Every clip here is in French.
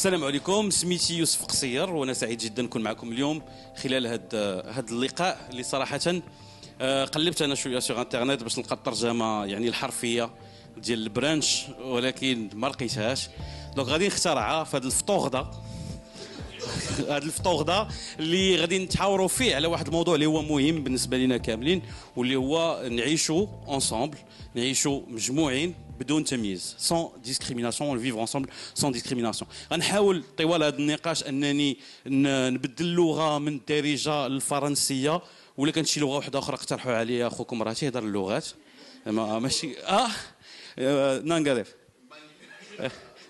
السلام عليكم، سميتي يوسف قصير وانا سعيد جدا نكون معكم اليوم خلال هذا اللقاء اللي صراحه قلبت انا شويه سوغ انترنت باش نلقى الترجمه يعني الحرفيه ديال البرانش، ولكن ما لقيتهاش. دونك غادي نخترعها في هذا الفطوغ هذا الفطوغ اللي غادي نتحاوروا فيه على واحد الموضوع اللي هو مهم بالنسبه لنا كاملين، واللي هو نعيشوا اونصامبل، نعيشوا مجموعين بدون تمييز، سون ديسكريميناسيون، فيفر انصامبل سون ديسكريميناسيون. غنحاول طوال هذا النقاش انني نبدل اللغه من الدارجه للفرنسيه، ولا كانت شي لغه واحده اخرى اقترحوا عليا اخوكم راه تيهضر اللغات ماشي نانغاديف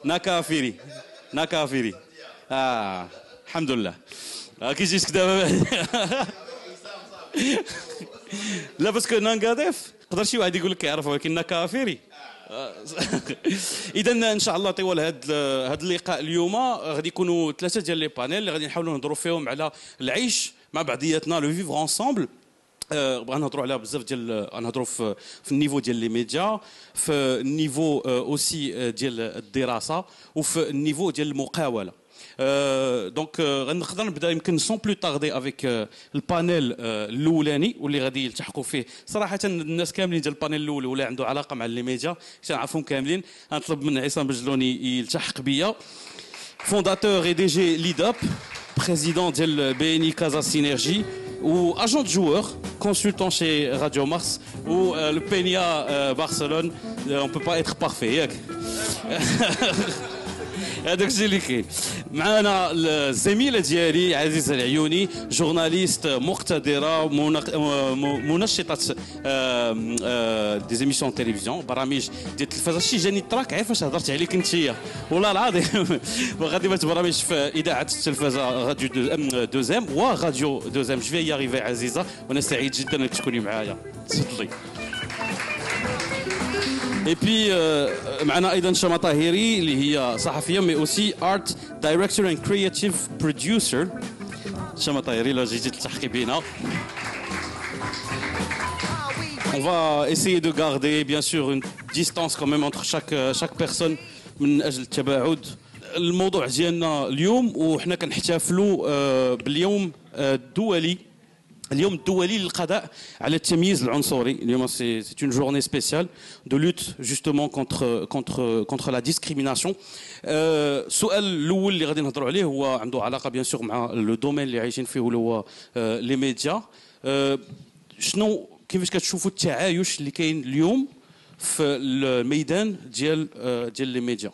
ناكافيري ناكافيري الحمد لله كي جيتك دابا لا باسكو نانغاديف يقدر شي واحد يقول لك يعرف، ولكن ناكافيري اذا ان شاء الله طوال هذا اللقاء اليوم غادي يكونوا ثلاثه ديال لي بانيل اللي غادي نحاولوا نهضروا فيهم على العيش مع بعضياتنا، لو فيفر انصامبل. بغا نهضروا على بزاف ديال نهضروا في النيفو ديال لي ميديا، في النيفو اوسي ديال الدراسه، وفي النيفو ديال المقاوله. دونك غنقدر نبدا يمكن سون بلو طاردي افيك البانيل الاولاني واللي غادي يلتحقوا فيه صراحه الناس كاملين ديال البانيل الاول ولا عنده علاقه مع لي ميديا تنعرفهم كاملين. غنطلب من عصام بجلوني يلتحق بيا، فونداتور اي دي جي ليداب، بريزيدون ديال بي ان اي كازا سينيرجي، ou agent de joueur, consultant chez Radio Mars, ou le Peña Barcelone. On ne peut pas être parfait. هذاك الشيء اللي كاين. معنا الزميله ديالي عزيزه العيوني، جورناليست مقتدره، منشطه دي زيميسيون تلفزيون، برامج ديال التلفازه. شي جاني تراك عارف هضرت عليك انت والله العظيم. وغادي برامج في اذاعه التلفازه راديو دوزام وراديو دوزام. جو في ياريفي عزيزه، وانا سعيد جدا انك تكوني معايا. تفضلي. اي بي معنا ايضا شما طاهري اللي هي صحفيه مي اوسي ارت دايركتور اند كرياتيف بروديوسر. شما طاهري لو جيتي تلتحقي بينا. On va essayer de garder bien sûr une distance quand même entre chaque personne من اجل التباعد. الموضوع ديالنا اليوم وحنا كنحتفلوا باليوم الدولي، اليوم الدولي للقضاء على التمييز العنصري. اليوم سي اون جورني سبيسيال دو لوت جوستومون كونتر لا ديسكريميناسيون. السؤال الاول اللي غادي نهضروا عليه هو عنده علاقه بيان سور مع لو دومين اللي عايشين فيه اللي هو لي ميديا. شنو كيفاش كتشوفوا التعايش اللي كاين اليوم في الميدان ديال لي ميديا؟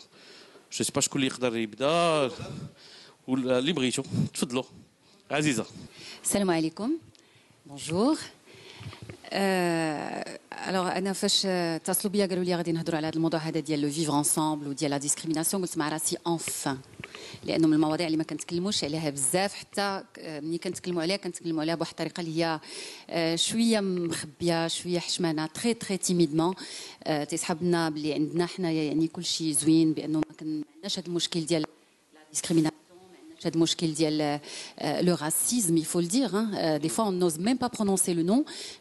جو سي با شكون اللي يقدر يبدا ولا اللي بغيتو. تفضلوا عزيزه. السلام عليكم. بونجور. الوغ انا فاش اتصلوا بيا قالوا لي غادي نهضروا على هذا الموضوع هذا ديال لو فيفر انصامبل وديال لا ديسكريميناسيون، قلت مع راسي انفان، لانه من المواضيع اللي ما كنتكلموش عليها بزاف، حتى ملي كنتكلموا عليها بواحد الطريقه اللي هي شويه مخبيه، شويه حشمانه، تري تري تيميدمون. تيسحب لنا باللي عندنا حنايا يعني كل شيء زوين، بانه ما عندناش هذا المشكل ديال لا ديسكريميناسيون، هذا المشكل ديال le racisme, il faut le dire. Des fois, on n'ose même pas prononcer le nom,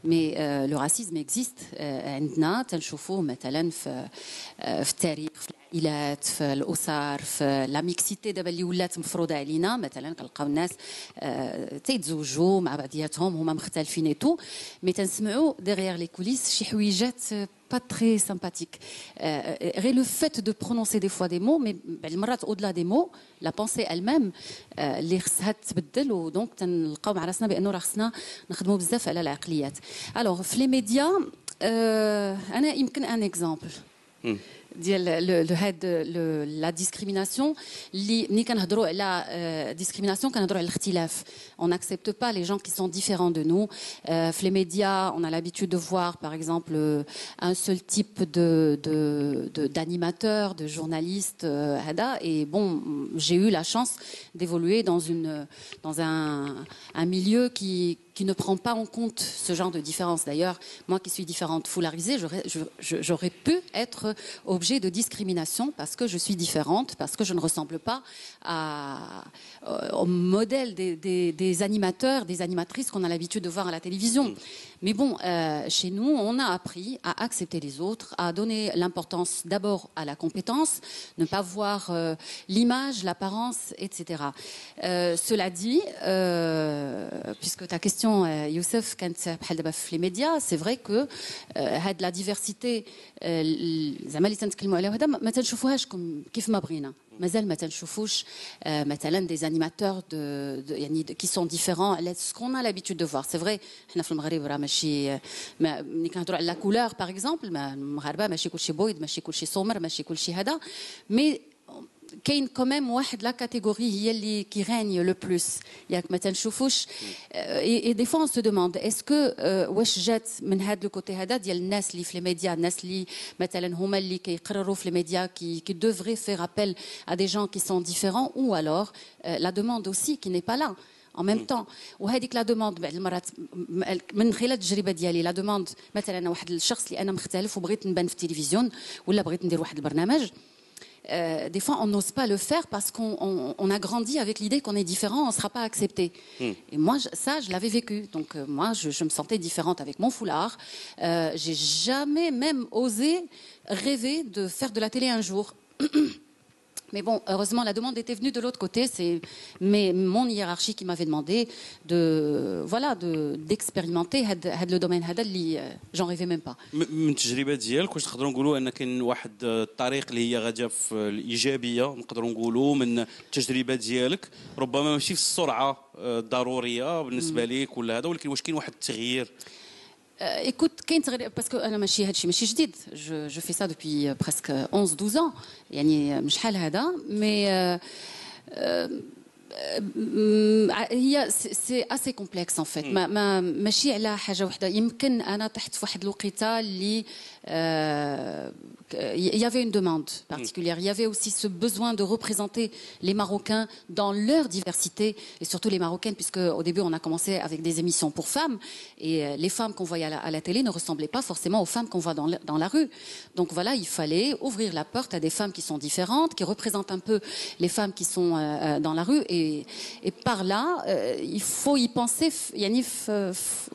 mais le racisme existe. عندنا تنشوفوه مثلا في التاريخ، في العائلات، في الأسر، في لا ميكسيتي دابا اللي ولات مفروضة علينا. مثلا كنلقاو الناس تيتزوجوا مع بعضياتهم هما مختلفين ايتو، مي تنسمعوا ديغيغ لي كوليس شي حويجات pas très sympathique. Le fait de prononcer des fois des mots, mais au-delà des mots, la pensée elle-même, اللي خصها تبدل، ودونك تنلقاو مع راسنا بانه راه خصنا نخدموا بزاف على العقليات. الوغ في لي ميديا انا يمكن ان اكزامبل ديال هاد لا ديسكريميناسيون اللي ملي كنهضروا على ديسكريميناسيون كنهضروا على الاختلاف. On n'accepte pas les gens qui sont différents de nous. في les médias, on a l'habitude de voir par exemple un seul type d'animateur, de journaliste هذا. Et bon, j'ai eu la chance d'évoluer dans un milieu qui ne prend pas en compte ce genre de différence. D'ailleurs, moi qui suis différente foularisée, j'aurais pu être objet de discrimination parce que je suis différente, parce que je ne ressemble pas au modèle des animateurs, des animatrices qu'on a l'habitude de voir à la télévision. Mais bon, chez nous, on a appris à accepter les autres, à donner l'importance d'abord à la compétence, ne pas voir l'image, l'apparence, etc. Cela dit, puisque ta question, Youssef, quand les médias, c'est vrai que la diversité, زعما اللي تنتكلموا عليها هذا ما تنشوفوهاش كيف ما بغينا. مازال ما تنشوفوش مثلا des animateurs qui sont différents, ce qu'on a l'habitude de voir. C'est vrai, حنا في المغرب راه ماشي ملي كنهضروا على la couleur par exemple, المغاربه ماشي كلشي بويض، ماشي كلشي سمر، ماشي كلشي هذا، mais كاين كوميم واحد لا كاتيجوري هي اللي كي غاني لو بلوس ياك ما تنشوفوش. اي دي فوا سو دوموند اسكو واش جات من هذا لو كوتي هذا ديال الناس اللي في لي ميديا، الناس اللي مثلا هما اللي كيقرروا في لي ميديا كي devraient faire appel à des gens qui sont différents, ou alors la demande aussi qui n'est pas là en même temps. وهذيك لا دوموند بعض المرات من خلال التجربه ديالي، لا دوموند مثلا واحد الشخص اللي انا مختلف وبغيت نبان في التلفزيون ولا بغيت ندير واحد البرنامج، des fois, on n'ose pas le faire parce qu'on a grandi avec l'idée qu'on est différent, on ne sera pas accepté. Et moi, ça, je l'avais vécu. Donc, moi, je me sentais différente avec mon foulard. J'ai jamais même osé rêver de faire de la télé un jour. Mais bon, heureusement, la demande était venue de l'autre côté. C'est mon hiérarchie qui m'avait demandé d'expérimenter le domaine اللي j'en rêvais même pas. من التجربه ديالك واش نقدروا نقولوا ان كاين واحد الطريق اللي هي غاده في الايجابيه، نقدروا نقولوا من التجربه ديالك، ربما ماشي في السرعه الضروريه بالنسبه لك ولا هذا، ولكن واش كاين واحد التغيير؟ Écoute, parce que انا ماشي هادشي ماشي جديد، je fais ça depuis presque 11-12 ans يعني مش حال هذا، mais هي سي اسي كومبلكس ان فيت. ماشي على حاجه وحده. يمكن انا تحت في واحد الوقيته اللي il y avait une demande particulière. Il y avait aussi ce besoin de représenter les Marocains dans leur diversité, et surtout les Marocaines, puisque au début on a commencé avec des émissions pour femmes, et les femmes qu'on voyait à la télé ne ressemblaient pas forcément aux femmes qu'on voit dans la rue. Donc voilà, il fallait ouvrir la porte à des femmes qui sont différentes, qui représentent un peu les femmes qui sont dans la rue, et par là il faut y penser. يعني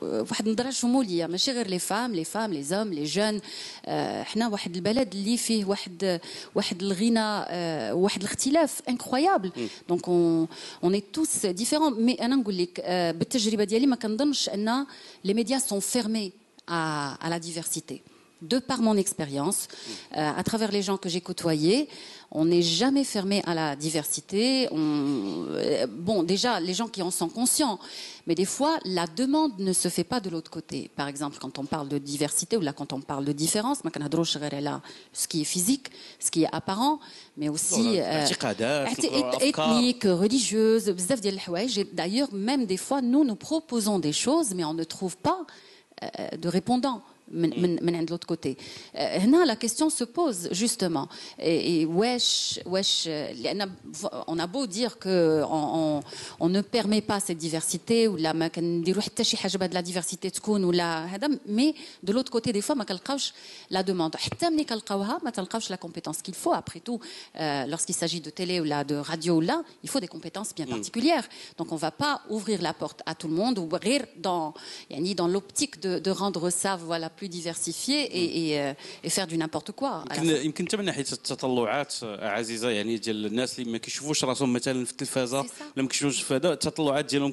واحد نظرة شمولية، ماشي غير les femmes, les hommes, les jeunes. احنا واحد البلد اللي فيه واحد الغنى، واحد الاختلاف incroyable. Donc on est tous différents. Mais انا نقول لك بالتجربه ديالي ما كنظنش ان les médias sont fermés à la diversité. De par mon expérience, à travers les gens que j'ai côtoyés, on n'est jamais fermé à la diversité. Bon, déjà, les gens qui en sont conscients, mais des fois, la demande ne se fait pas de l'autre côté. Par exemple, quand on parle de diversité ou là, quand on parle de différence, ce qui est physique, ce qui est apparent, mais aussi ethnique, religieuse, d'ailleurs, même des fois, nous proposons des choses, mais on ne trouve pas de répondants. من de l'autre côté. هنا la question se pose justement. Et wesh, on a beau dire que on ne permet pas cette diversité ou la ما كنديروا حتى شي حاجه بهاد la diversité تكون ولا هذا، mais de l'autre côté des fois ما كنلقاوش la demande. حتى ملي كنلقاوها ما تلقاوش la compétence qu'il faut. Après tout, lorsqu'il s'agit de télé ou là de radio ou là, il faut des compétences bien particulières. Donc on va pas ouvrir la porte à tout le monde ou غير dans l'optique de rendre ça voilà plus diversifié et faire du n'importe quoi. يمكن حتى من ناحيه التطلعات عزيزه، يعني ديال الناس اللي ما كيشوفوش راسهم مثلا في التلفازه ولا ما كيشوفوش في هذا، التطلعات ديالهم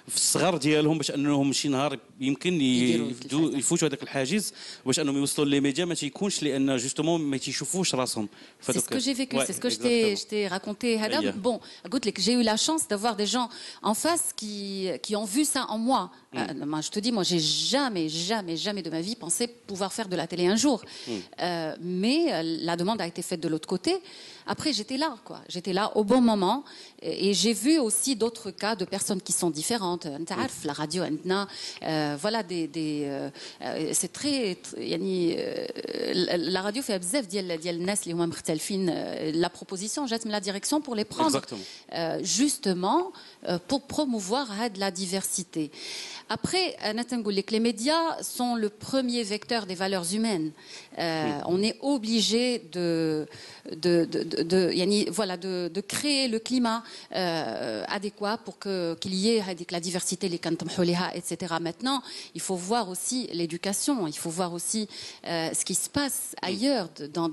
في الصغر ديالهم باش انهم شي نهار يمكن يفوتوا هذاك الحاجز باش انهم يوصلوا لي ميديا ما تيكونش، لان جوستومون ما تيشوفوش راسهم. C'est ce que j'ai vécu, c'est ce que je t'ai raconté. Bon, j'ai eu la chance d'avoir des gens en face qui ont vu ça en moi. Moi, je te dis, moi, j'ai jamais de ma vie pensé pouvoir faire de la télé un jour. Mais la demande a été faite de l'autre côté. Après, j'étais là, quoi. J'étais là au bon moment. Et j'ai vu aussi d'autres cas de personnes qui sont différentes. La radio, voilà, c'est très. La radio fait bzaf ديال الناس اللي هما مختلفين. La proposition, jette la direction pour les prendre. Justement, pour promouvoir la diversité. Après, les médias sont le premier vecteur des valeurs humaines. On est obligé de créer le climat adéquat pour qu'il y ait la diversité, etc. Maintenant, il faut voir aussi l'éducation, il faut voir aussi ce qui se passe ailleurs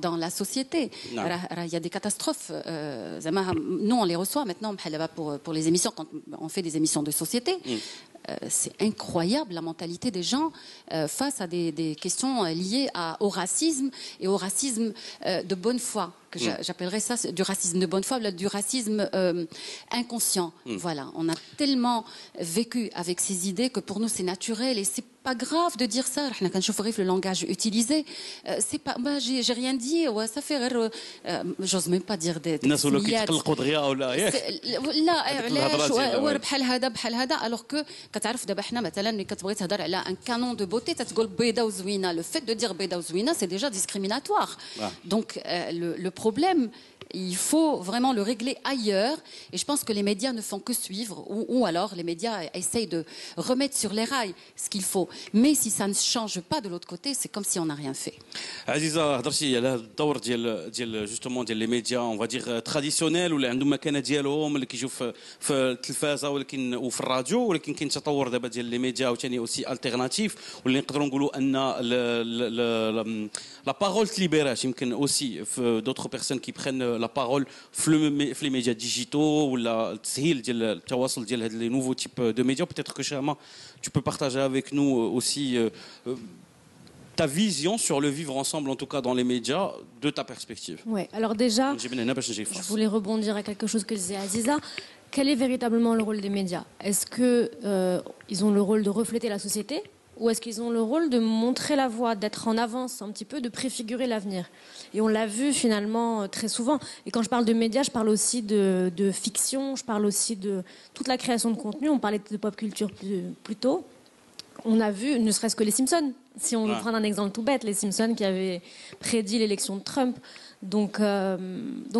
dans la société. Il y a des catastrophes. Nous, on les reçoit maintenant pour les émissions, quand on fait des émissions de société. C'est incroyable la mentalité des gens face à des questions liées au racisme et au racisme de bonne foi. Que j'appellerais ça du racisme de bonne foi, du racisme inconscient. Voilà, on a tellement vécu avec ces idées que pour nous c'est naturel et c'est pas grave de dire ça. Le langage utilisé, c'est pas, j'ai rien dit, ça fait rire. J'ose même pas dire des alors que كتعرف دابا حنا مثلا ملي كتبغي تهضر على ان كانون دو بوتي تتقول بيضه وزوينه لو فيت دو دير بيضه وزوينه سي ديجا discriminatoire. Donc le problème, il faut vraiment le régler ailleurs. Et je pense que les médias ne font que suivre, ou alors les médias essayent de remettre sur les rails ce qu'il faut. Mais si ça ne change pas de l'autre côté, c'est comme si on n'a rien fait. عزيزة هضرتي على الدور ديال جوستومون ديال لي ميديا اون فادير تراديسيونيل ولا عندهم مكانه ديالهم اللي كيجيو في التلفازه ولكن وفي الراديو ولكن كاين تطور دابا ديال لي ميديا وثاني اوسي التيرناتيف واللي نقدروا نقولوا ان لا بارول تليبيرات يمكن اوسي في دوطخ بيرسون كي برين لا بارول في لي ميديا ديجيتو ولا التسهيل ديال التواصل ديال هاد لي نوفو تيب دو ميديا. Peut-être que Chama, tu peux partager avec nous aussi ta vision sur le vivre ensemble, en tout cas dans les médias, de ta perspective. Oui, alors déjà, je voulais rebondir à quelque chose que disait Aziza. Quel est véritablement le rôle des médias? Est-ce qu'ils ont le rôle de refléter la société ou est-ce qu'ils ont le rôle de montrer la voie, d'être en avance un petit peu, de préfigurer l'avenir? Et on l'a vu finalement très souvent. Et quand je parle de médias, je parle aussi de fiction, je parle aussi de toute la création de contenu. On parlait de pop culture plus tôt. On a vu, ne serait-ce que les Simpsons. Si on veut prendre un exemple tout bête, les Simpsons qui avaient prédit l'élection de Trump. Donc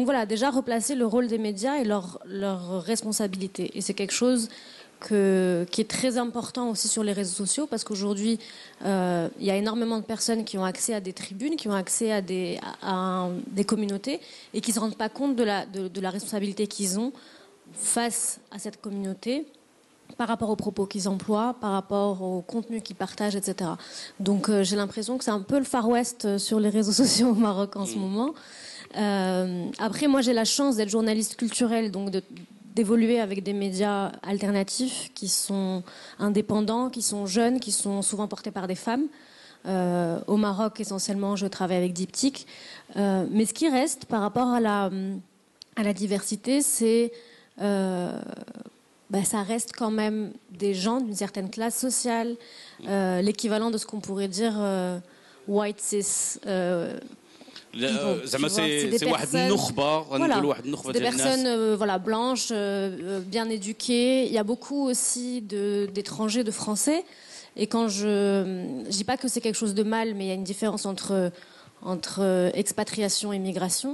voilà, déjà replacer le rôle des médias et leur responsabilité. Et c'est quelque chose qui est très important aussi sur les réseaux sociaux parce qu'aujourd'hui, il y a énormément de personnes qui ont accès à des tribunes, qui ont accès à des communautés et qui ne se rendent pas compte de la responsabilité qu'ils ont face à cette communauté par rapport aux propos qu'ils emploient, par rapport au contenu qu'ils partagent, etc. Donc j'ai l'impression que c'est un peu le Far West sur les réseaux sociaux au Maroc en ce moment. Après, moi j'ai la chance d'être journaliste culturelle, donc d'évoluer avec des médias alternatifs qui sont indépendants, qui sont jeunes, qui sont souvent portés par des femmes. Au Maroc, essentiellement, je travaille avec Diptyque. Mais ce qui reste par rapport à la diversité, c'est... ça reste quand même des gens d'une certaine classe sociale, l'équivalent de ce qu'on pourrait dire white cis. C'est des personnes blanches, bien éduquées. Il y a beaucoup aussi d'étrangers, de Français. Et quand je dis pas que c'est quelque chose de mal, mais il y a une différence entre expatriation et migration.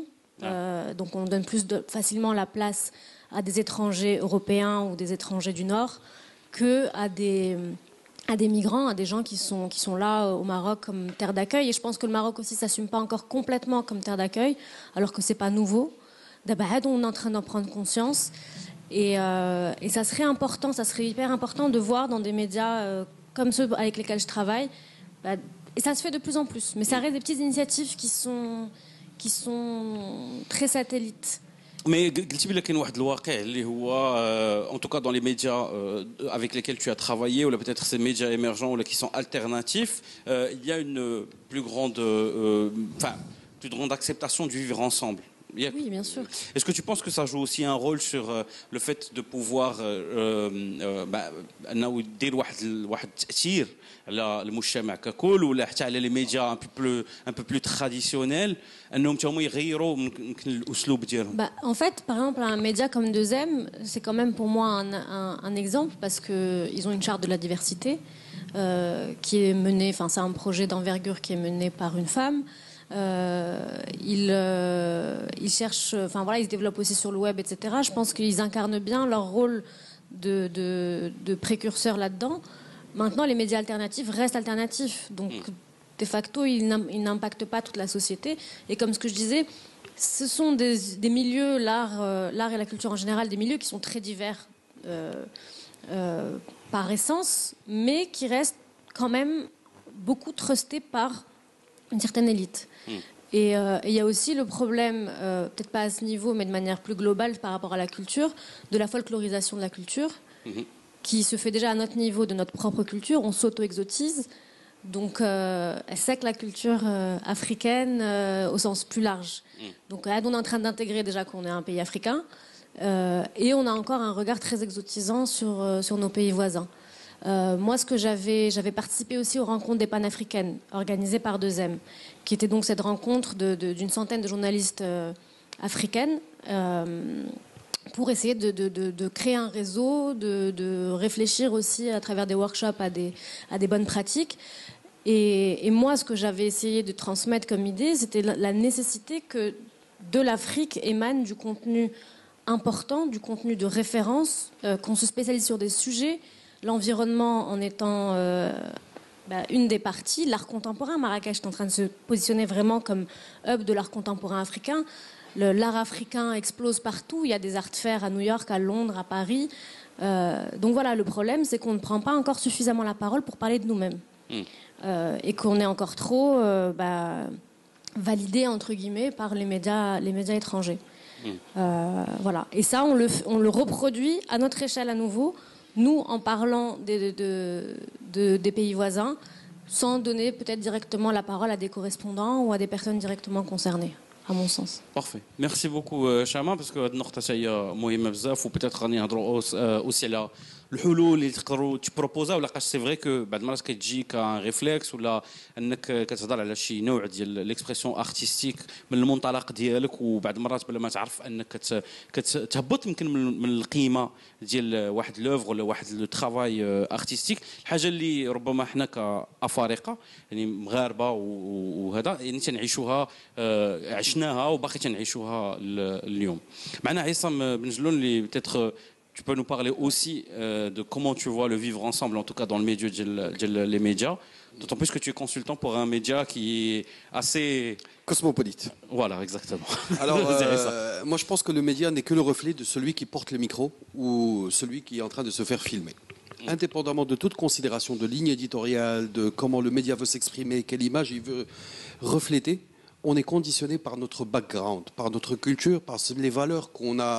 Donc on donne plus facilement la place à des étrangers européens ou des étrangers du Nord que à des migrants, à des gens qui sont là au Maroc comme terre d'accueil. Et je pense que le Maroc aussi s'assume pas encore complètement comme terre d'accueil, alors que c'est pas nouveau. D'abord, on est en train d'en prendre conscience. Et ça serait important, ça serait hyper important de voir dans des médias comme ceux avec lesquels je travaille. Et ça se fait de plus en plus. Mais ça reste des petites initiatives qui sont très satellites. Mais قلتي بلي كاين واحد الواقع اللي هو en tout cas dans les médias avec lesquels tu as travaillé ou peut-être ces médias émergents ou qui sont alternatifs, il y a une plus grande acceptation du vivre ensemble. Oui, bien sûr. Est-ce que tu penses que ça joue aussi un rôle sur le fait de pouvoir انه يدير واحد التاثير على المجتمع ككل ولا حتى على لي ميديا un peu plus traditionnels انهم تاهما يغيروا يمكن الاسلوب ديالهم؟ En fait, par exemple, un média comme 2M, c'est quand même pour moi un exemple parce qu'ils ont une charte de la diversité qui est menée, enfin c'est un projet d'envergure qui est mené par une femme. Ils cherchent, enfin voilà, ils se développent aussi sur le web, etc. Je pense qu'ils incarnent bien leur rôle de précurseur là-dedans. Maintenant, les médias alternatifs restent alternatifs, donc de facto, ils n'impactent pas toute la société. Et comme ce que je disais, ce sont des milieux, l'art et la culture en général, des milieux qui sont très divers par essence, mais qui restent quand même beaucoup trustés par une certaine élite. Et il y a aussi le problème, peut-être pas à ce niveau, mais de manière plus globale par rapport à la culture, de la folklorisation de la culture, qui se fait déjà à notre niveau de notre propre culture. On s'auto-exotise. Donc, elle sait que la culture africaine au sens plus large. Donc, on est en train d'intégrer déjà qu'on est un pays africain. Et on a encore un regard très exotisant sur nos pays voisins. Moi, j'avais participé aussi aux rencontres des panafricaines organisées par 2M, qui était donc cette rencontre d'une centaine de journalistes africaines pour essayer de créer un réseau, de réfléchir aussi à travers des workshops à des bonnes pratiques. Et moi, ce que j'avais essayé de transmettre comme idée, c'était la nécessité que de l'Afrique émane du contenu important, du contenu de référence, qu'on se spécialise sur des sujets. L'environnement en étant une des parties, l'art contemporain. Marrakech est en train de se positionner vraiment comme hub de l'art contemporain africain. L'art africain explose partout. Il y a des arts fairs à New York, à Londres, à Paris. Donc voilà, le problème, c'est qu'on ne prend pas encore suffisamment la parole pour parler de nous-mêmes. Et qu'on est encore trop validé, entre guillemets, par les médias étrangers. Voilà. Et ça, on le reproduit à notre échelle à nouveau, nous, en parlant des pays voisins, sans donner peut-être directement la parole à des correspondants ou à des personnes directement concernées, à mon sens. Parfait. Merci beaucoup, Chama, parce que هاد النقطة هي مهمة بزاف وبتات غادي نهضروا aussi على الحلول اللي تقدروا تبروبوزا ولا سي فري كو بعض المرات كتجي كان ريفلكس ولا انك كتهضر على شي نوع ديال ليكسبرسيون ارتستيك من المنطلق ديالك وبعض المرات بلا ما تعرف انك كتهبط يمكن من القيمه ديال واحد لوفغ ولا واحد لو ترافاي ارتستيك الحاجه اللي ربما حنا كافارقه يعني مغاربه وهذا يعني تنعيشوها عشناها وباقي تنعيشوها اليوم. معنا عصام بن جلون اللي بتاتر tu peux nous parler aussi de comment tu vois le vivre ensemble, en tout cas dans le milieu des médias, d'autant plus que tu es consultant pour un média qui est assez... Cosmopolite. Voilà, exactement. Alors, moi je pense que le média n'est que le reflet de celui qui porte le micro ou celui qui est en train de se faire filmer. Indépendamment de toute considération de ligne éditoriale, de comment le média veut s'exprimer, quelle image il veut refléter, on est conditionné par notre background, par notre culture, par les valeurs qu'on a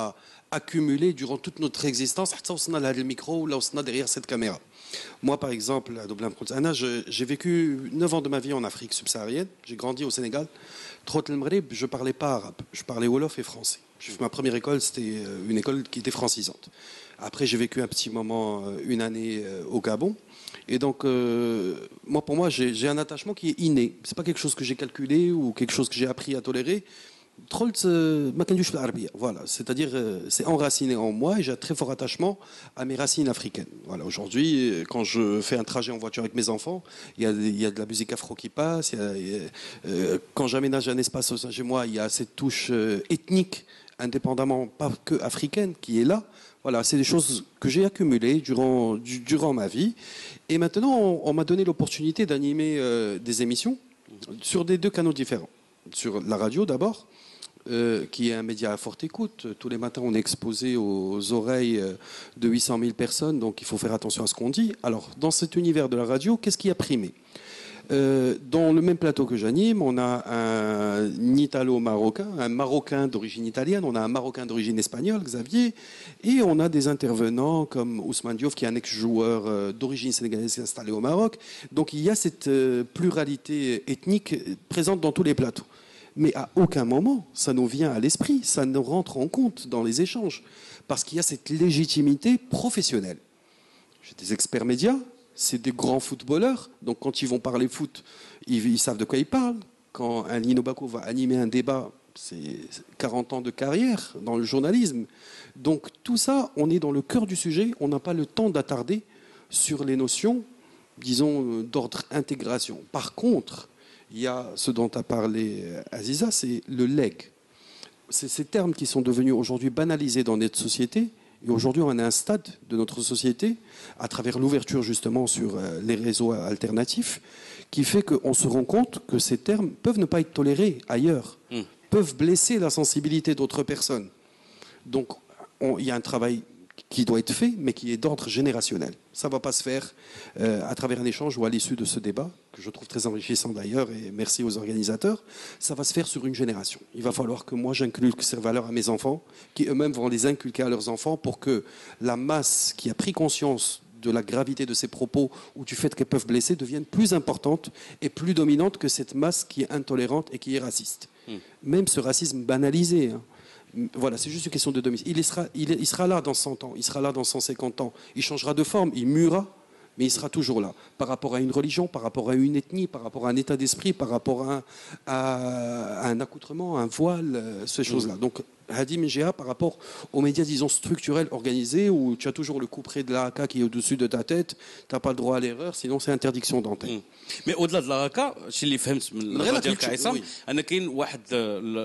accumulées durant toute notre existence. On a le micro ou là on a derrière cette caméra. Moi, par exemple, à Dublin, j'ai vécu 9 ans de ma vie en Afrique subsaharienne. J'ai grandi au Sénégal. Je parlais pas arabe, je parlais wolof et français. Ma première école, c'était une école qui était francisante. Après, j'ai vécu un petit moment, une année au Gabon. Et donc, pour moi, j'ai un attachement qui est inné. C'est pas quelque chose que j'ai calculé ou quelque chose que j'ai appris à tolérer. Voilà, c'est-à-dire c'est enraciné en moi et j'ai un très fort attachement à mes racines africaines. Voilà, aujourd'hui, quand je fais un trajet en voiture avec mes enfants, il y a de la musique afro qui passe. Quand j'aménage un espace au sein chez moi, il y a cette touche ethnique, indépendamment, pas que africaine, qui est là. Voilà, c'est des choses que j'ai accumulées durant ma vie. Et maintenant, on m'a donné l'opportunité d'animer des émissions sur des 2 canaux différents. Sur la radio d'abord, qui est un média à forte écoute. Tous les matins, on est exposé aux oreilles de 800 000 personnes, donc il faut faire attention à ce qu'on dit. Alors, dans cet univers de la radio, qu'est-ce qui a primé ? Dans le même plateau que j'anime, on a un Italo-Marocain, un Marocain d'origine italienne, on a un Marocain d'origine espagnole, Xavier, et on a des intervenants comme Ousmane Diouf, qui est un ex-joueur d'origine sénégalaise installé au Maroc. Donc il y a cette pluralité ethnique présente dans tous les plateaux. Mais à aucun moment, ça nous vient à l'esprit, ça ne rentre en compte dans les échanges. Parce qu'il y a cette légitimité professionnelle. J'ai des experts médias, c'est des grands footballeurs. Donc quand ils vont parler foot, ils savent de quoi ils parlent. Quand un Lino Bako va animer un débat, c'est 40 ans de carrière dans le journalisme. Donc tout ça, on est dans le cœur du sujet. On n'a pas le temps d'attarder sur les notions, disons, d'ordre intégration. Par contre, il y a ce dont a parlé Aziza, c'est le leg. C'est ces termes qui sont devenus aujourd'hui banalisés dans notre société. Et aujourd'hui, on est à un stade de notre société, à travers l'ouverture justement sur les réseaux alternatifs, qui fait qu'on se rend compte que ces termes peuvent ne pas être tolérés ailleurs, peuvent blesser la sensibilité d'autres personnes. Donc, il y a un travail qui doit être fait, mais qui est d'ordre générationnel. Ça ne va pas se faire à travers un échange ou à l'issue de ce débat, que je trouve très enrichissant d'ailleurs, et merci aux organisateurs. Ça va se faire sur une génération. Il va falloir que moi j'inculque ces valeurs à mes enfants, qui eux-mêmes vont les inculquer à leurs enfants, pour que la masse qui a pris conscience de la gravité de ces propos ou du fait qu'elles peuvent blesser devienne plus importante et plus dominante que cette masse qui est intolérante et qui est raciste. Même ce racisme banalisé, hein. Voilà, c'est juste une question de domicile. Il sera là dans 100 ans, il sera là dans 150 ans. Il changera de forme, il muera, mais il sera toujours là. Par rapport à une religion, par rapport à une ethnie, par rapport à un état d'esprit, par rapport à un accoutrement, un voile, ces choses-là. Donc, Hadi Mjia, par rapport aux médias, disons, structurels, organisés, où tu as toujours le couperet de la haka qui est au-dessus de ta tête, tu n'as pas le droit à l'erreur, sinon c'est interdiction d'antenne. Mais au-delà de la haka, chez les femmes, أنا كاين واحد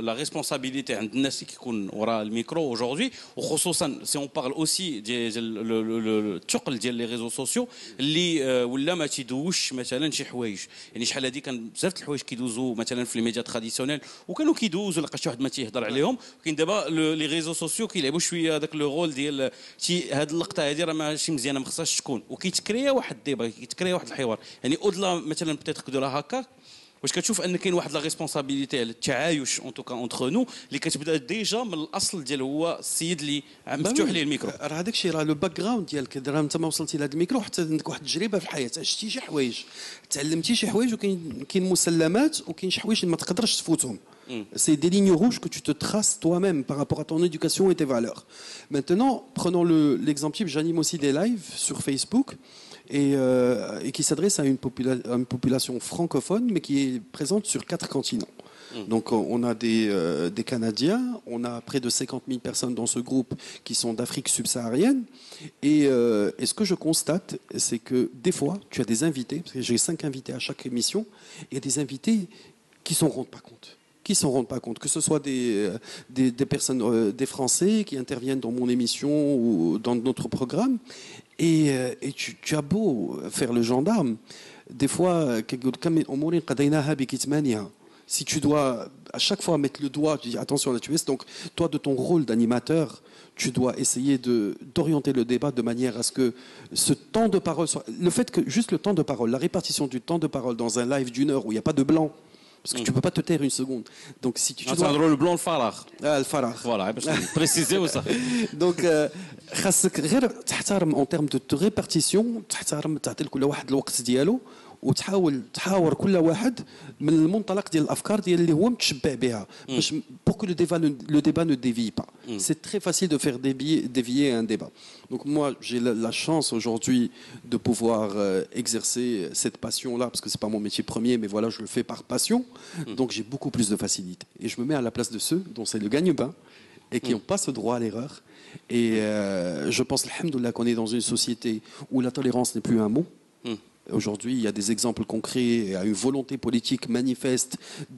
la responsabilité عند الناس اللي كيكون وراء الميكرو aujourd'hui, وخصوصا si on parle aussi ديال الثقل ديال لي ريزو سوسيو اللي ولا ما تيدوش مثلا شي حوايج. يعني شحال هذه كان بزاف د الحوايج كيدوزوا مثلا في الميديا تراديسيونيل وكانوا كيدوزوا لقى شي واحد ما تيهضر عليهم. كاين دابا لي ريزو سوسيو كيلعبوا شويه هذاك لو رول ديال شي هذه اللقطه هذه راه ماشي مزيانه ما خصهاش تكون وكيتكريا واحد الديبا كيتكريا واحد الحوار. يعني اودلا مثلا بتيتر كديرها هكا واش كتشوف ان كاين واحد لا ريسبونسابيلتي على التعايش اون توكا اونتر نو اللي كتبدا ديجا من الاصل ديال هو السيد اللي مفتوح ليه الميكرو. راه هذاك الشيء راه لو باك جراوند ديالك راه انت ما وصلتي لهذا الميكرو حتى عندك واحد التجربه في الحياه شتي شي حوايج تعلمتي شي حوايج وكاين مسلمات وكاين شي حوايج ما تقدرش تفوتهم. C'est des lignes rouges que tu te traces toi-même par rapport à ton éducation et tes valeurs. Maintenant, prenons l'exemple type, j'anime aussi des lives sur Facebook et qui s'adresse à une population francophone mais qui est présente sur 4 continents. Donc on a des Canadiens, on a près de 50 000 personnes dans ce groupe qui sont d'Afrique subsaharienne et ce que je constate c'est que des fois tu as des invités, parce que j'ai 5 invités à chaque émission, et des invités qui s'en rendent pas compte. Que ce soit des personnes, des Français qui interviennent dans mon émission ou dans notre programme, et tu as beau faire le gendarme, des fois, si tu dois à chaque fois mettre le doigt, tu dis attention là tu es, donc toi de ton rôle d'animateur, tu dois essayer d'orienter le débat de manière à ce que ce temps de parole soit, le fait que juste le temps de parole, la répartition du temps de parole dans un live d'1 heure où il n'y a pas de blanc, parce que tu peux pas te taire une seconde. Donc si tu dois le blanc le farah. Le farah. Voilà, préciser ça. Donc خاصك غير تحترم en termes de répartition, تحترم تعطي لكل واحد الوقت ديالو وتحاول تحاور كل واحد من المنطلق ديال الافكار ديال اللي هو متشبع بها باش pour que le débat ne dévie pas. C'est très facile de faire dévier un débat. Donc moi j'ai la chance aujourd'hui de pouvoir exercer cette passion là parce que c'est pas mon métier premier mais voilà je le fais par passion. Donc j'ai beaucoup plus de facilité et je me mets à la place de ceux dont c'est le gagne-pain et qui n'ont pas ce droit à l'erreur. Et je pense alhamdoulilah qu'on est dans une société où la tolérance n'est plus un mot. Aujourd'hui, il y a des exemples concrets, il y a une volonté politique manifeste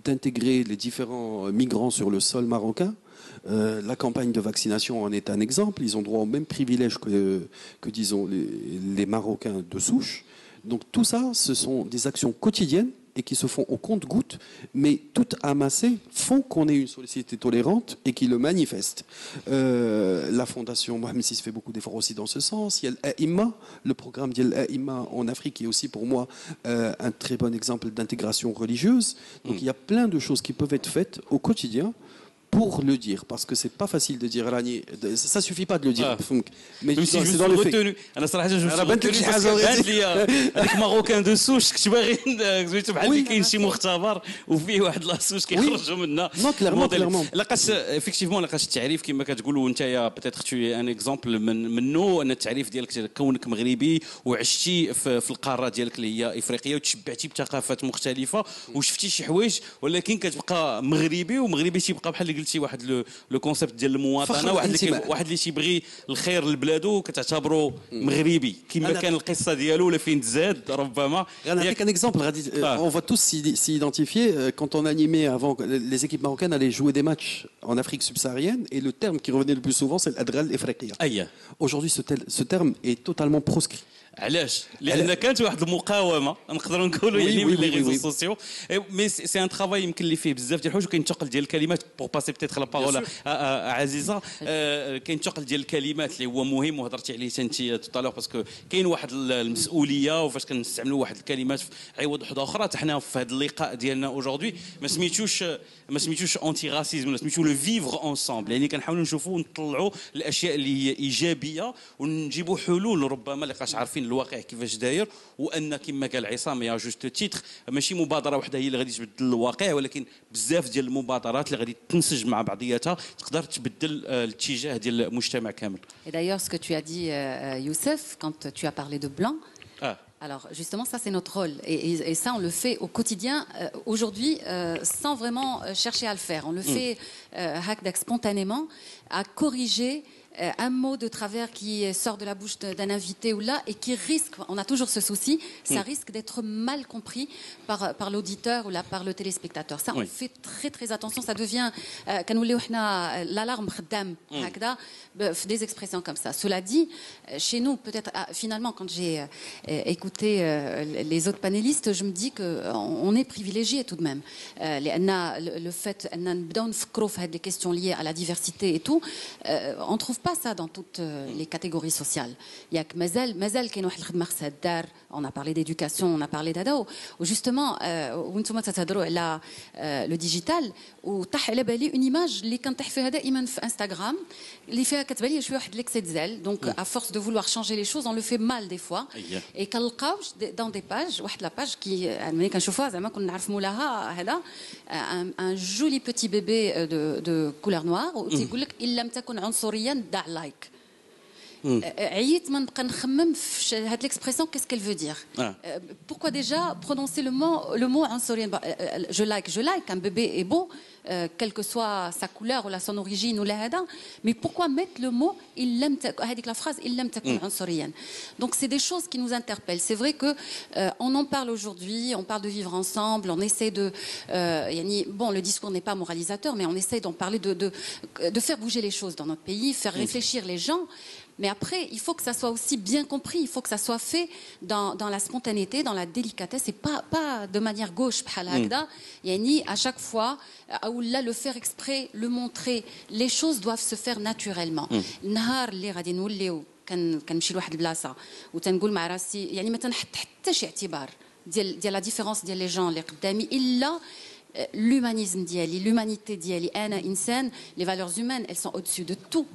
d'intégrer les différents migrants sur le sol marocain. La campagne de vaccination en est un exemple. Ils ont droit aux mêmes privilèges que disons, les Marocains de souche. Donc tout ça, ce sont des actions quotidiennes et qui se font au compte-gouttes, mais toutes amassées font qu'on ait une société tolérante et qui le manifeste. La fondation Mohamed VI fait beaucoup d'efforts aussi dans ce sens. Il y a l'AIMA, le programme de l'AIMA en Afrique qui est aussi pour moi un très bon exemple d'intégration religieuse. Donc il y a plein de choses qui peuvent être faites au quotidien pour le dire, parce que c'est pas facile de dire راني ça suffit pas de le dire mais c'est dans le fait. انا صراحه بانت لي هذاك ماروكان دو سوش كنت باغي زويت بحال اللي كاين شي مختبر وفيه واحد لاصوش كيخرجوا منها لقاش افيكتيفمون لقاش التعريف كما كتقولوا انت يا بيتيتر تو ان اكزومبل منه ان التعريف ديالك كونك مغربي وعشتي في القاره ديالك اللي هي افريقيه وتشبعتي بثقافات مختلفه وشفتي شي حوايج ولكن كتبقى مغربي ومغربي تيبقى بحال اللي قلتي واحد لو كونسيبت ديال المواطنه واحد اللي تيبغي الخير لبلادو كتعتبرو مغربي كما كان القصه ديالو ولا فين تزاد ربما. Avec un exemple, on va tous s'y identifier. Quand on animait avant, les équipes marocaines allaient jouer des matchs en Afrique subsaharienne et le terme qui revenait le plus souvent c'est l'adral ifriqiya. Aujourd'hui ce terme est totalement proscrit. علاش؟ لان كانت واحد المقاومه نقدروا نقولوا يعني من لي ريزو سوسيو مي سي ان ترافاي يمكن اللي فيه بزاف ديال الحوايج وكاين تقل ديال الكلمات بور باسي بيتيتر لا بارول عزيزه كاين تقل ديال الكلمات اللي هو مهم وهضرتي عليه انت طالور باسكو كاين واحد المسؤوليه وفاش كنستعملوا واحد الكلمات عوض وحده اخرى حتى حنا في هذا اللقاء ديالنا اوجوردي ما سميتوش انتي راسيزم ولا سميتو لو فيفغ انصامبل يعني كنحاولوا نشوفوا ونطلعوا الاشياء اللي هي ايجابيه ونجيبوا حلول ربما لقاش عارفين الواقع كيفاش داير وان كما قال عصام يا جوست تيتر ماشي مبادره وحده هي اللي غادي تبدل الواقع ولكن بزاف ديال المبادرات اللي غادي تنسج مع بعضياتها تقدر تبدل الاتجاه ديال المجتمع كامل. Et d'ailleurs ce que tu as dit Youssef quand tu as parlé de blanc. Alors justement, ça c'est notre rôle et ça on le fait au quotidien aujourd'hui sans vraiment chercher à le faire. On le fait spontanément à corriger un mot de travers qui sort de la bouche d'un invité ou là et qui risque, on a toujours ce souci, ça risque d'être mal compris par l'auditeur ou là par le téléspectateur. Ça, on fait très très attention. Ça devient l'alarme khadam des expressions comme ça. Cela dit, chez nous, peut-être finalement, quand j'ai écouté les autres panélistes, je me dis qu'on est privilégié tout de même. Le fait des questions liées à la diversité et tout, on trouve pas ça dans toutes les catégories sociales. Il y a que mazal كاين واحد الخدمه خصها دار. On a parlé d'éducation, on a parlé d'ado ou justement وانتم تتهضروا على le digital وطاح على بالي une image اللي كنطيح فيها دائما في انستغرام اللي فيها كتبان لي شويه واحد l'excès donc à force de vouloir changer les choses on le fait mal des fois et كنلقاو dans des pages واحد la page qui ملي كنشوفوها زعما كنا نعرف مولاها هذا un joli petit bébé de couleur noire وتيقول لك ان لم تكن عنصريا دع لايك. عييت ما نبقى نخمم في هاد l'expression qu'est-ce qu'elle veut dire. Pourquoi déjà prononcer le mot عنصريا je like un bébé est beau quelle que soit sa couleur ou son origine ou là mais pourquoi mettre le mot هذيك la phrase il لم تكن عنصريا. Donc c'est des choses qui nous interpellent. C'est vrai que on en parle aujourd'hui, on parle de vivre ensemble, on essaie de bon le discours n'est pas moralisateur mais on essaie d'en parler de faire bouger les choses dans notre pays, faire réfléchir les gens. Mais après, il faut que ça soit aussi bien compris, il faut que ça soit fait dans la spontanéité, dans la délicatesse, et pas de manière gauche. À chaque fois, ou là, le faire exprès, le montrer, les choses doivent se faire naturellement. النهار اللي غادي نوليو كنمشي لواحد البلاصه وتنقول مع راسي يعني ما تنحط حتى شي اعتبار ديال لا ديفيرونس ديال لي جون اللي قدامي الا l'humanisme ديالي, l'humanité ديالي, انا انسان. les valeurs humaines elles sont au-dessus de tout.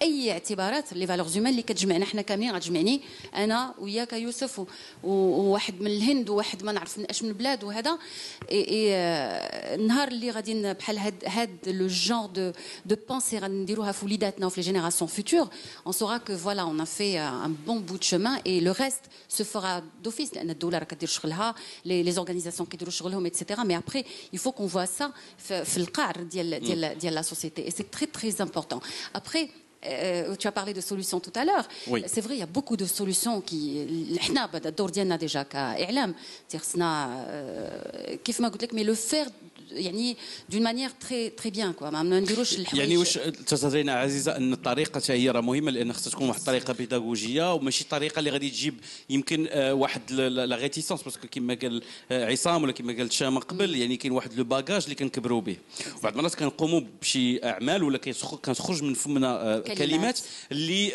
اي اعتبارات لي فالورز هيومان اللي كتجمعنا حنا كاملين غتجمعني انا وياك يوسف وواحد من الهند وواحد ما نعرف من اش من بلاد وهذا النهار اللي غادي بحال هاد لو جونر دو بونسي غنديروها في وليداتنا وفي لي جينيراسيون فوتور on saura que voilà on a fait un bon bout de chemin et le reste se fera d'office لان الدوله راه كدير شغلها les organisations كيديروا شغلهم etc. mais après il faut qu'on voit ça في القعر ديال la société et c'est très très important. Après tu as parlé de solutions tout à l'heure. Oui. C'est vrai, il y a beaucoup de solutions qui احنا بدا الدور ديالنا ديجا كاعلام خصنا كيف ما قلت لك mais le faire يعني d'une manière très bien quoi ما نديروش الحوايج. يعني واش تتهضرين عزيزه ان الطريقه هي راه مهمه لان خصها تكون واحد الطريقه بيداغوجيه وماشي طريقه اللي غادي تجيب يمكن واحد لا ريتيسونس باسكو كما قال عصام ولا كما قال شامه قبل يعني كاين واحد لو باجاج اللي كنكبروا به وبعض المرات كنقوموا بشي اعمال ولا كتخرج من فمنا كلمات اللي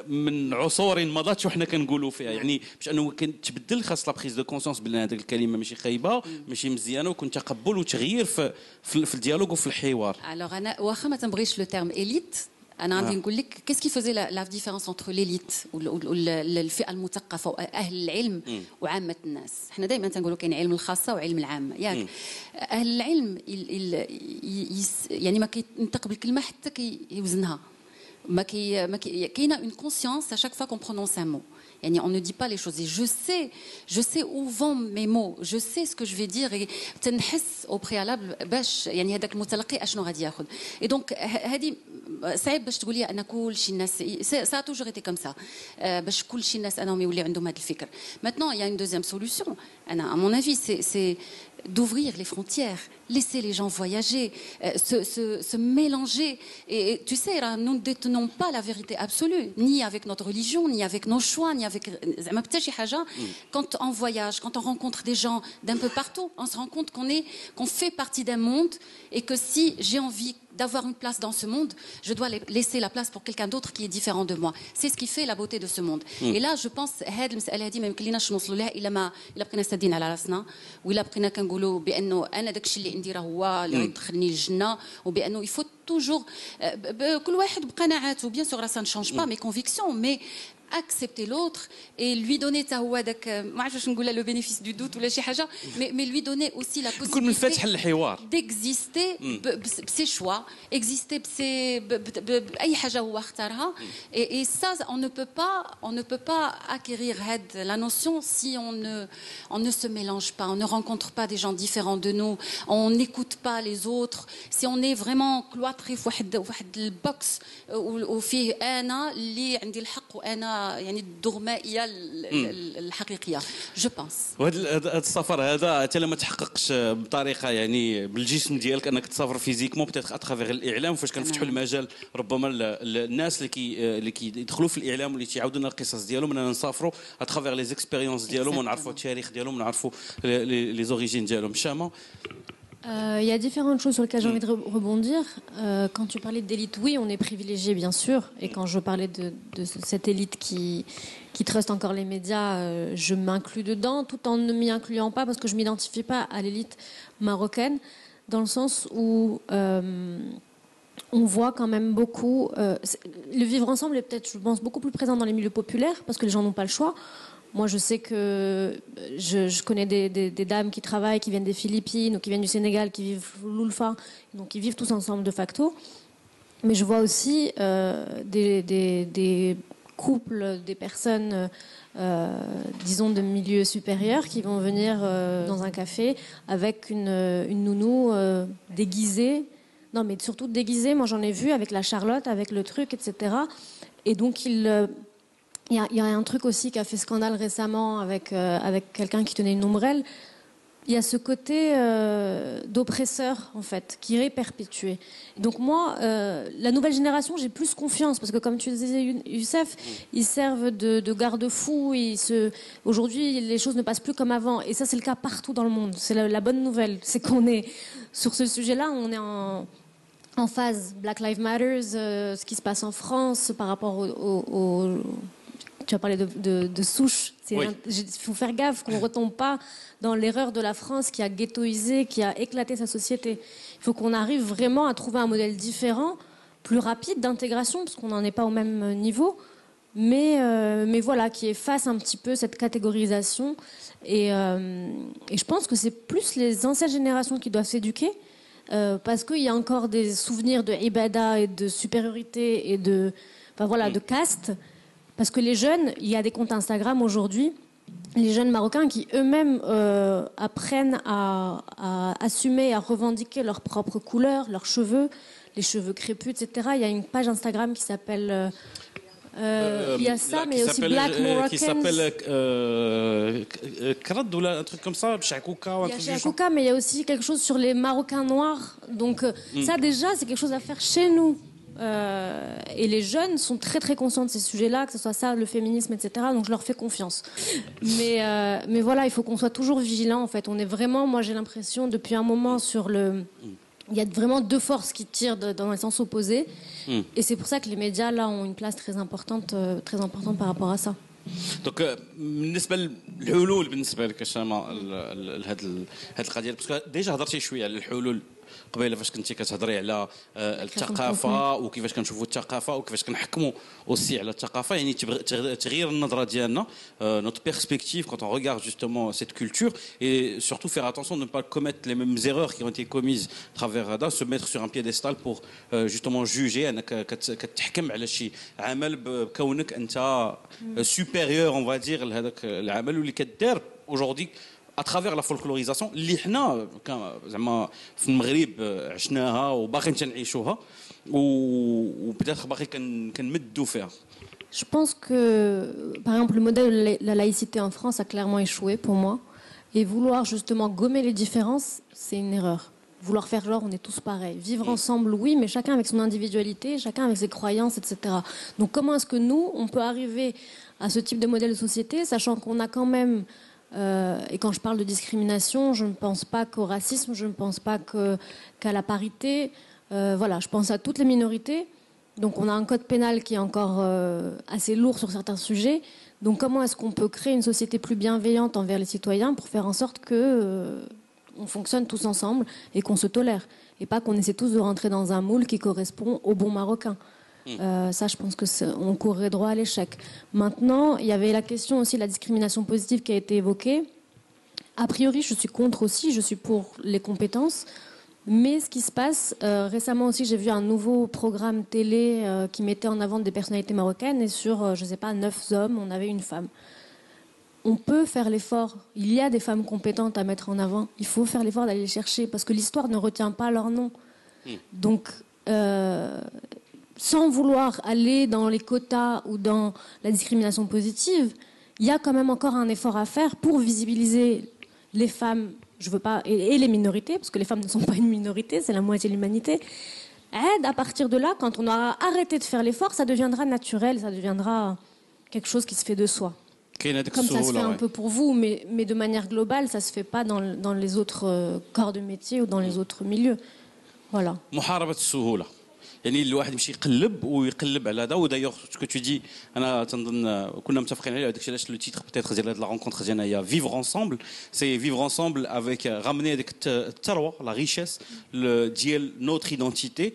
من عصور مضات وحنا كنقولوا فيها يعني باش انه تبدل خاص لا بريز دو كونسيونس بان هذيك الكلمه ماشي خايبه ماشي مزيانه وكون تقبل وتغيير في الديالوج وفي الحوار. Alors انا واخا ما تنبغيش لو تيرم élite انا غادي نقول لك qu'est-ce qui faisait la différence entre l'élite والفئه المثقفه واهل العلم وعامه الناس. حنا دائما تنقولوا كاين علم الخاصه وعلم العامه ياك. اهل العلم يعني ما كينطق بالكلمه حتى كيوزنها. ما كاينه une conscience à chaque fois qu'on prononce un mot. يعني on ne dit pas les choses et je sais où vont mes mots, je sais ce que je vais dire et تنحس au préalable باش يعني هذاك المتلقي اشنو غادي ياخذ. Et donc هذه صعيب باش تقولي ان كل شي الناس ça a toujours été comme ça باش كل شي الناس انهم يولي عندهم هذا الفكر. Maintenant il y a une deuxième solution. À mon avis c'est d'ouvrir les frontières, laisser les gens voyager, se mélanger. Et tu sais, nous ne détenons pas la vérité absolue, ni avec notre religion, ni avec nos choix, ni avec... Quand on voyage, quand on rencontre des gens d'un peu partout, on se rend compte qu'on fait partie d'un monde et que si j'ai envie d'avoir une place dans ce monde, je dois laisser la place pour quelqu'un d'autre qui est différent de moi. C'est ce qui fait la beauté de ce monde. Et là, je pense هذه المسألة هذه ما يمكنلناش نوصلوا لها إلا بقينا سادين على راسنا وإلا بقينا كنقولوا بأنه أنا داك الشيء اللي عندي راه هو اللي غيدخلني الجنة وبأنه il faut toujours كل واحد بقناعاته. Bien sûr, ça ne change pas mes convictions, mais accepter l'autre et lui donner le bénéfice du doute ou mais lui donner aussi la possibilité d'exister ses choix, exister et ça on ne peut pas acquérir la notion si on ne se mélange pas, on ne rencontre pas des gens différents de nous, on n'écoute pas les autres, si on est vraiment cloîtré في واحد البوكس وفيه انا اللي عندي الحق وانا يعني الدغمائيه الحقيقيه جو بونس. وهذا السفر هذا حتى لما تحققش بطريقه يعني بالجسم ديالك انك تسافر فيزيكمون بتاتخ اترافيغ الاعلام فاش كنفتحوا المجال ربما الناس اللي كيدخلوا في الاعلام واللي تيعاودوا لنا القصص ديالهم اننا نسافروا اترافيغ لي زيكسبيريونس ديالهم ونعرفوا التاريخ ديالهم ونعرفوا لي زوريجين ديالهم. شامه Il y a différentes choses sur lesquelles j'ai envie de rebondir. Quand tu parlais d'élite, oui, on est privilégié, bien sûr. Et quand je parlais de cette élite qui truste encore les médias, je m'inclus dedans, tout en ne m'y incluant pas, parce que je ne m'identifie pas à l'élite marocaine, dans le sens où on voit quand même beaucoup... le vivre ensemble est peut-être, je pense, beaucoup plus présent dans les milieux populaires, parce que les gens n'ont pas le choix. Moi, je sais que je connais des dames qui travaillent, qui viennent des Philippines ou qui viennent du Sénégal, qui vivent l'Ulfa, donc ils vivent tous ensemble de facto. Mais je vois aussi des couples, des personnes, disons, de milieu supérieur qui vont venir dans un café avec une nounou déguisée. Non, mais surtout déguisée. Moi, j'en ai vu avec la Charlotte, avec le truc, etc. Et donc, il y a un truc aussi qui a fait scandale récemment avec quelqu'un qui tenait une ombrelle. Il y a ce côté d'oppresseur, en fait, qui est perpétué. Donc moi, la nouvelle génération, j'ai plus confiance, parce que comme tu disais, Youssef, ils servent de garde-fous. Aujourd'hui, les choses ne passent plus comme avant. Et ça, c'est le cas partout dans le monde. C'est la bonne nouvelle. C'est qu'on est, sur ce sujet-là, on est en phase Black Lives Matter, ce qui se passe en France par rapport tu as parlé de souche. Il faut faire gaffe qu'on ne retombe pas dans l'erreur de la France qui a ghettoisé, qui a éclaté sa société. Il faut qu'on arrive vraiment à trouver un modèle différent, plus rapide d'intégration, parce qu'on n'en est pas au même niveau, mais voilà, qui efface un petit peu cette catégorisation. Et je pense que c'est plus les anciennes générations qui doivent s'éduquer, parce qu'il y a encore des souvenirs de ibada et de supériorité et de caste. Parce que les jeunes, il y a des comptes Instagram aujourd'hui, les jeunes Marocains qui eux-mêmes apprennent à assumer, à revendiquer leurs propres couleurs, leurs cheveux, les cheveux crépus, etc. Il y a une page Instagram qui s'appelle... il y a ça, mais aussi Black Moroccans. Qui s'appelle Krad ou un truc comme ça, Chakouka ou un truc comme ça. Il y a Chakouka, mais il y a aussi quelque chose sur les Marocains noirs. Donc ça déjà, c'est quelque chose à faire chez nous. Et les jeunes sont très très conscients de ces sujets-là, que ce soit ça, le féminisme, etc. Donc je leur fais confiance. Mais voilà, il faut qu'on soit toujours vigilant. En fait, on est vraiment, moi j'ai l'impression depuis un moment il y a vraiment deux forces qui tirent dans les sens opposés. Et c'est pour ça que les médias là ont une place très importante par rapport à ça. دونك بالنسبه للحلول بالنسبه لك اسامه لهذه القضيه باسكو ديجا هضرتي شويه على الحلول قبيله فاش كنتي كتهضري على الثقافه وكيفاش كنشوفوا الثقافه وكيفاش كنحكموا اوسي على الثقافه يعني تغيير النظره ديالنا notre perspective quand on regarde justement cette culture et surtout faire attention de ne pas commettre les mêmes erreurs qui ont été commises à travers se mettre sur un piédestal pour justement juger انك كتحكم على شي عمل بكونك انت supérieur on va dire لهذاك العمل واللي كدار aujourd'hui à travers la folklorisation اللي حنا زعما في المغرب عشناها وباقي تنعيشوها وبدات باقي كنمدوا فيها. Je pense que, par exemple, le modèle de la laïcité en France a clairement échoué pour moi. Et vouloir justement gommer les différences, c'est une erreur. Vouloir faire genre, on est tous pareils. Vivre ensemble, oui, mais chacun avec son individualité, chacun avec ses croyances, etc. Donc comment est-ce que nous, on peut arriver à ce type de modèle de société, sachant qu'on a quand même... et quand je parle de discrimination, je ne pense pas qu'au racisme, je ne pense pas qu'à la parité. Voilà, je pense à toutes les minorités. Donc on a un code pénal qui est encore assez lourd sur certains sujets. Donc comment est-ce qu'on peut créer une société plus bienveillante envers les citoyens pour faire en sorte que on fonctionne tous ensemble et qu'on se tolère et pas qu'on essaie tous de rentrer dans un moule qui correspond au bon marocain. Ça, je pense qu'on courrait droit à l'échec. Maintenant, il y avait la question aussi de la discrimination positive qui a été évoquée. A priori, je suis contre aussi, je suis pour les compétences. Mais ce qui se passe, récemment aussi, j'ai vu un nouveau programme télé qui mettait en avant des personnalités marocaines et sur, je ne sais pas, 9 hommes, on avait une femme. On peut faire l'effort. Il y a des femmes compétentes à mettre en avant. Il faut faire l'effort d'aller les chercher parce que l'histoire ne retient pas leur nom. Donc... sans vouloir aller dans les quotas ou dans la discrimination positive, il y a quand même encore un effort à faire pour visibiliser les femmes, je veux pas, et les minorités, parce que les femmes ne sont pas une minorité, c'est la moitié de l'humanité. À partir de là, quand on aura arrêté de faire l'effort, ça deviendra naturel, ça deviendra quelque chose qui se fait de soi. Comme ça se fait un peu pour vous, mais de manière globale, ça se fait pas dans les autres corps de métier ou dans les autres milieux. Voilà. يعني الواحد يمشي يقلب ويقلب على هذا ودايوغ سكو تو دي انا تنظن كنا متفقين عليه داكشي علاش لو تيتر بيتيتر ديال هاد لا رونكونتر ديالنا هي فيفر انصامبل سي فيفر انصامبل افيك رامني هذيك الثروه لا ريشيس ديال نوتر ايدنتيتي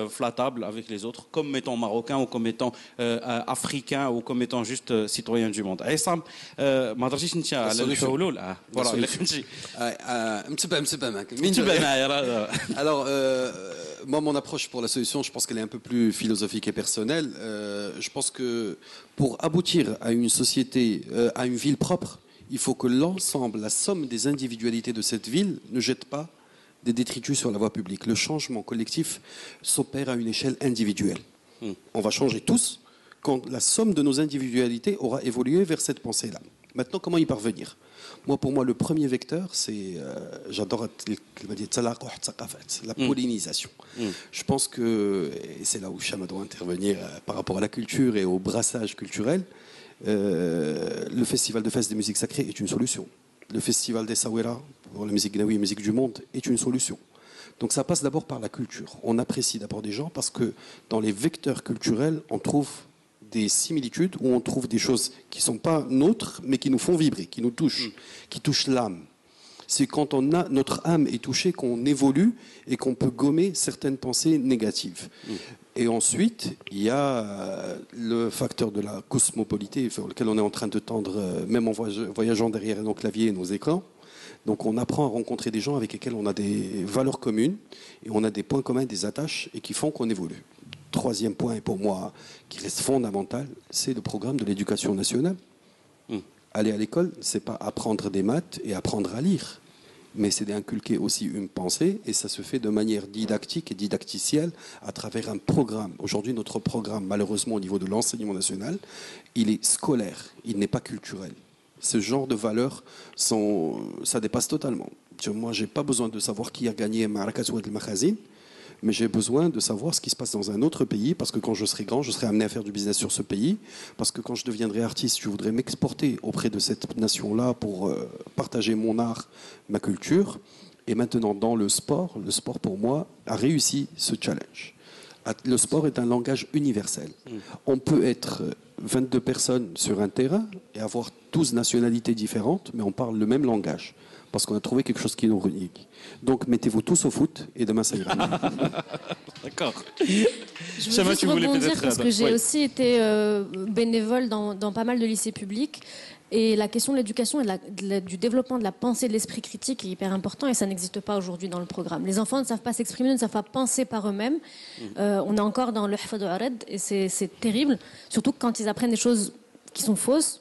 فلاتابل افيك لي زوتر كوم ميتون ماروكان او كوم ميتون افريكان او كوم ميتون جوست سيتويان دو موند. عصام ما هضرتيش انت على الحلول فوالا الا فهمتي متبع معك متبع معايا. Alors moi, mon approche pour la solution, je pense qu'elle est un peu plus philosophique et personnelle. Je pense que pour aboutir à une société, à une ville propre, il faut que l'ensemble, la somme des individualités de cette ville ne jette pas des détritus sur la voie publique. Le changement collectif s'opère à une échelle individuelle. On va changer tous quand la somme de nos individualités aura évolué vers cette pensée-là. Maintenant, comment y parvenir ? Pour moi, le premier vecteur, c'est, j'adore la pollinisation. Je pense que, et c'est là où Chama doit intervenir par rapport à la culture et au brassage culturel, le festival de fêtes des musiques sacrées est une solution. Le festival des Sawera, pour la musique gnawi, musique du monde, est une solution. Donc ça passe d'abord par la culture. On apprécie d'abord des gens parce que dans les vecteurs culturels, on trouve des similitudes où on trouve des choses qui ne sont pas nôtres, mais qui nous font vibrer, qui nous touchent, qui touchent l'âme. C'est quand notre âme est touchée qu'on évolue et qu'on peut gommer certaines pensées négatives. Et ensuite, il y a le facteur de la cosmopolité vers lequel on est en train de tendre, même en voyageant derrière nos claviers et nos écrans. Donc on apprend à rencontrer des gens avec lesquels on a des valeurs communes et on a des points communs, des attaches et qui font qu'on évolue. Troisième point, et pour moi, qui reste fondamental, c'est le programme de l'éducation nationale. Aller à l'école, c'est pas apprendre des maths et apprendre à lire, mais c'est d'inculquer aussi une pensée, et ça se fait de manière didactique et didacticielle à travers un programme. Aujourd'hui, notre programme, malheureusement, au niveau de l'enseignement national, il est scolaire, il n'est pas culturel. Ce genre de valeurs, ça dépasse totalement. Moi, j'ai pas besoin de savoir qui a gagné Marakat Ouad el-Makhazin, mais j'ai besoin de savoir ce qui se passe dans un autre pays, parce que quand je serai grand, je serai amené à faire du business sur ce pays, parce que quand je deviendrai artiste, je voudrais m'exporter auprès de cette nation-là pour partager mon art, ma culture. Et maintenant, dans le sport pour moi, a réussi ce challenge. Le sport est un langage universel. On peut être 22 personnes sur un terrain et avoir 12 nationalités différentes, mais on parle le même langage. Parce qu'on a trouvé quelque chose qui nous relie. Donc mettez-vous tous au foot et demain ça ira. D'accord. Je veux juste rebondir parce que j'ai aussi été bénévole dans pas mal de lycées publics. Et la question de l'éducation et du développement de la pensée, de l'esprit critique est hyper important et ça n'existe pas aujourd'hui dans le programme. Les enfants ne savent pas s'exprimer, ne savent pas penser par eux-mêmes. On est encore dans le hafad al-ared et c'est terrible, surtout quand ils apprennent des choses qui sont fausses.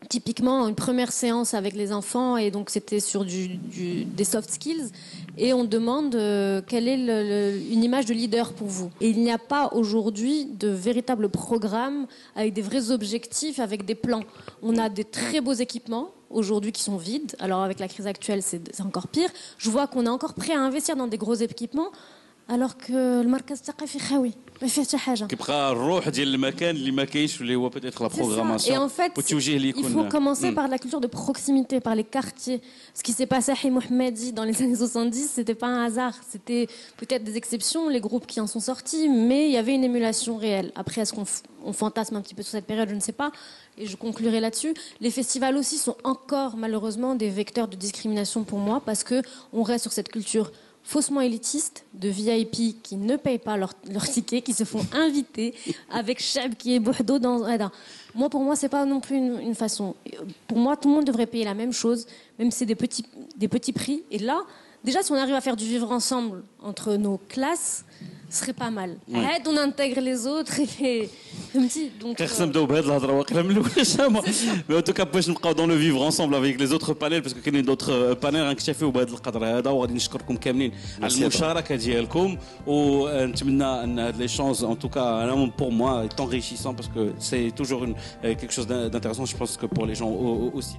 Typiquement, une première séance avec les enfants, et donc c'était sur des soft skills, et on demande quelle est une image de leader pour vous. Et il n'y a pas aujourd'hui de véritable programme avec des vrais objectifs, avec des plans. On a des très beaux équipements aujourd'hui qui sont vides. Alors avec la crise actuelle, c'est encore pire. Je vois qu'on est encore prêt à investir dans des gros équipements, alors que le markaz الثقافي خاوي ما فيه حتى حاجه. كيبقى الروح ديال المكان اللي ما كاينش اللي هو peut-être la programmation. Et en fait, il faut commencer par la culture de proximité, par les quartiers. Ce qui s'est passé à Hi Mohammadi dans les années 70, c'était pas un hasard. C'était peut-être des exceptions, les groupes qui en sont sortis, mais il y avait une émulation réelle. Après, est-ce qu'on fantasme un petit peu sur cette période, je ne sais pas. Et je conclurai là-dessus. Les festivals aussi sont encore malheureusement des vecteurs de discrimination pour moi, parce que on reste sur cette culture faussement élitistes, de VIP qui ne payent pas leur ticket, qui se font inviter avec Cheb qui est Bordeaux dans... Moi, pour moi, c'est pas non plus une façon. Pour moi, tout le monde devrait payer la même chose, même si c'est des petits prix. Et là, déjà, si on arrive à faire du vivre ensemble entre nos classes, ce serait pas mal. Arrête, on intègre les autres et donc نبداو بهاد الهضره واقيلا من الاول مي ان توكا باش نبقاو دون لو فيفر انصومبل افيك لي زوتر بانيل باسكو كاينين دوتر بانيل غنكتفيو بهذا القدر هذا وغادي نشكركم كاملين على المشاركه ديالكم ونتمنى ان هاد لي شونس ان توكا pour moi est enrichissant parce que c'est toujours quelque chose d'intéressant je pense que pour les gens aussi